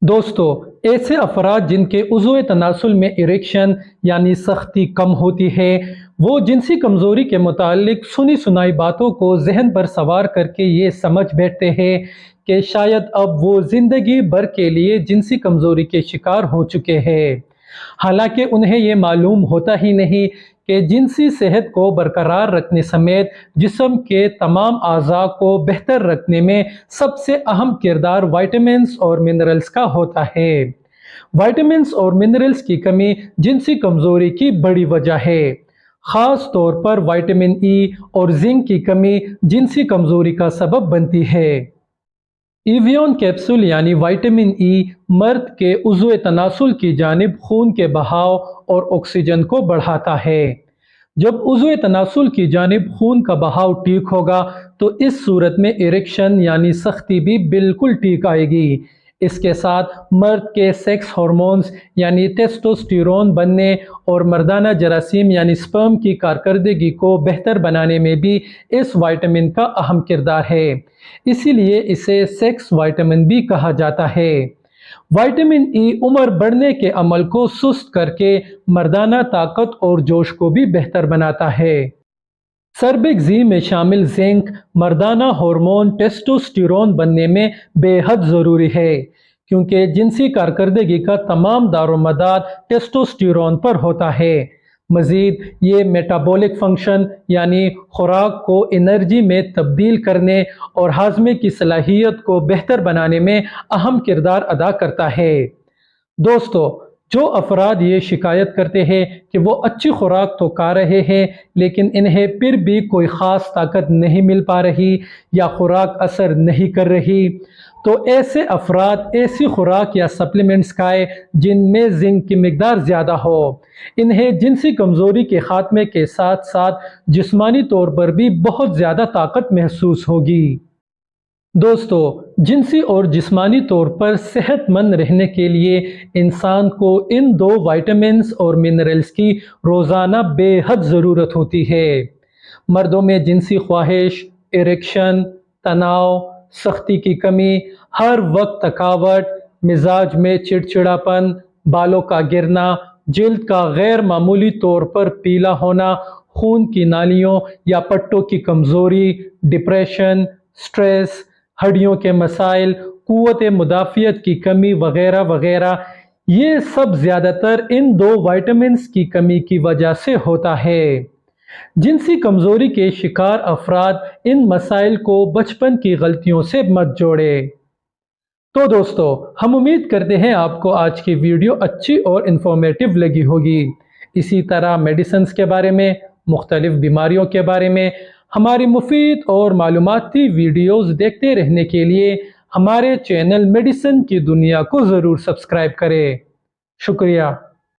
دوستو، ایسے افراد جن کے عضو تناسل میں اریکشن یعنی سختی کم ہوتی ہے، وہ جنسی کمزوری کے متعلق سنی سنائی باتوں کو ذہن پر سوار کر کے یہ سمجھ بیٹھتے ہیں کہ شاید اب وہ زندگی بھر کے لیے جنسی کمزوری کے شکار ہو چکے ہیں، حالانکہ انہیں یہ معلوم ہوتا ہی نہیں کہ جنسی صحت کو برقرار رکھنے سمیت جسم کے تمام اعضاء کو بہتر رکھنے میں سب سے اہم کردار وائٹامنز اور منرلز کا ہوتا ہے۔ وائٹامنز اور منرلز کی کمی جنسی کمزوری کی بڑی وجہ ہے۔ خاص طور پر وائٹامن ای اور زنک کی کمی جنسی کمزوری کا سبب بنتی ہے۔ ایویون کیپسول یعنی وائٹامن ای مرد کے عضو تناسل کی جانب خون کے بہاؤ اور آکسیجن کو بڑھاتا ہے۔ جب عضو تناسل کی جانب خون کا بہاؤ ٹھیک ہوگا تو اس صورت میں اریکشن یعنی سختی بھی بالکل ٹھیک آئے گی۔ اس کے ساتھ مرد کے سیکس ہارمونز یعنی ٹیسٹوسٹیرون بننے اور مردانہ جراثیم یعنی سپرم کی کارکردگی کو بہتر بنانے میں بھی اس وائٹامن کا اہم کردار ہے، اسی لیے اسے سیکس وائٹامن بھی کہا جاتا ہے۔ وائٹامن ای عمر بڑھنے کے عمل کو سست کر کے مردانہ طاقت اور جوش کو بھی بہتر بناتا ہے۔ سربیکزی میں شامل زنک مردانہ ہارمون ٹیسٹوسٹیرون بننے میں بے حد ضروری ہے، کیونکہ جنسی کارکردگی کا تمام دارومدار ٹیسٹوسٹیرون پر ہوتا ہے۔ مزید یہ میٹابولک فنکشن یعنی خوراک کو انرجی میں تبدیل کرنے اور ہاضمے کی صلاحیت کو بہتر بنانے میں اہم کردار ادا کرتا ہے۔ دوستو، جو افراد یہ شکایت کرتے ہیں کہ وہ اچھی خوراک تو کھا رہے ہیں لیکن انہیں پھر بھی کوئی خاص طاقت نہیں مل پا رہی یا خوراک اثر نہیں کر رہی، تو ایسے افراد ایسی خوراک یا سپلیمنٹس کھائیں جن میں زنک کی مقدار زیادہ ہو۔ انہیں جنسی کمزوری کے خاتمے کے ساتھ ساتھ جسمانی طور پر بھی بہت زیادہ طاقت محسوس ہوگی۔ دوستو، جنسی اور جسمانی طور پر صحت مند رہنے کے لیے انسان کو ان دو وائٹامنز اور منرلز کی روزانہ بے حد ضرورت ہوتی ہے۔ مردوں میں جنسی خواہش، اریکشن، تناؤ، سختی کی کمی، ہر وقت تھکاوٹ، مزاج میں چڑچڑاپن، بالوں کا گرنا، جلد کا غیر معمولی طور پر پیلا ہونا، خون کی نالیوں یا پٹوں کی کمزوری، ڈپریشن، سٹریس، ہڈیوں کے مسائل، قوت مدافعت کی کمی وغیرہ وغیرہ، یہ سب زیادہ تر ان دو وائٹامنز کی کمی کی وجہ سے ہوتا ہے۔ جنسی کمزوری کے شکار افراد ان مسائل کو بچپن کی غلطیوں سے مت جوڑے۔ تو دوستو، ہم امید کرتے ہیں آپ کو آج کی ویڈیو اچھی اور انفارمیٹیو لگی ہوگی۔ اسی طرح میڈیسنز کے بارے میں، مختلف بیماریوں کے بارے میں ہماری مفید اور معلوماتی ویڈیوز دیکھتے رہنے کے لیے ہمارے چینل میڈیسن کی دنیا کو ضرور سبسکرائب کریں۔ شکریہ۔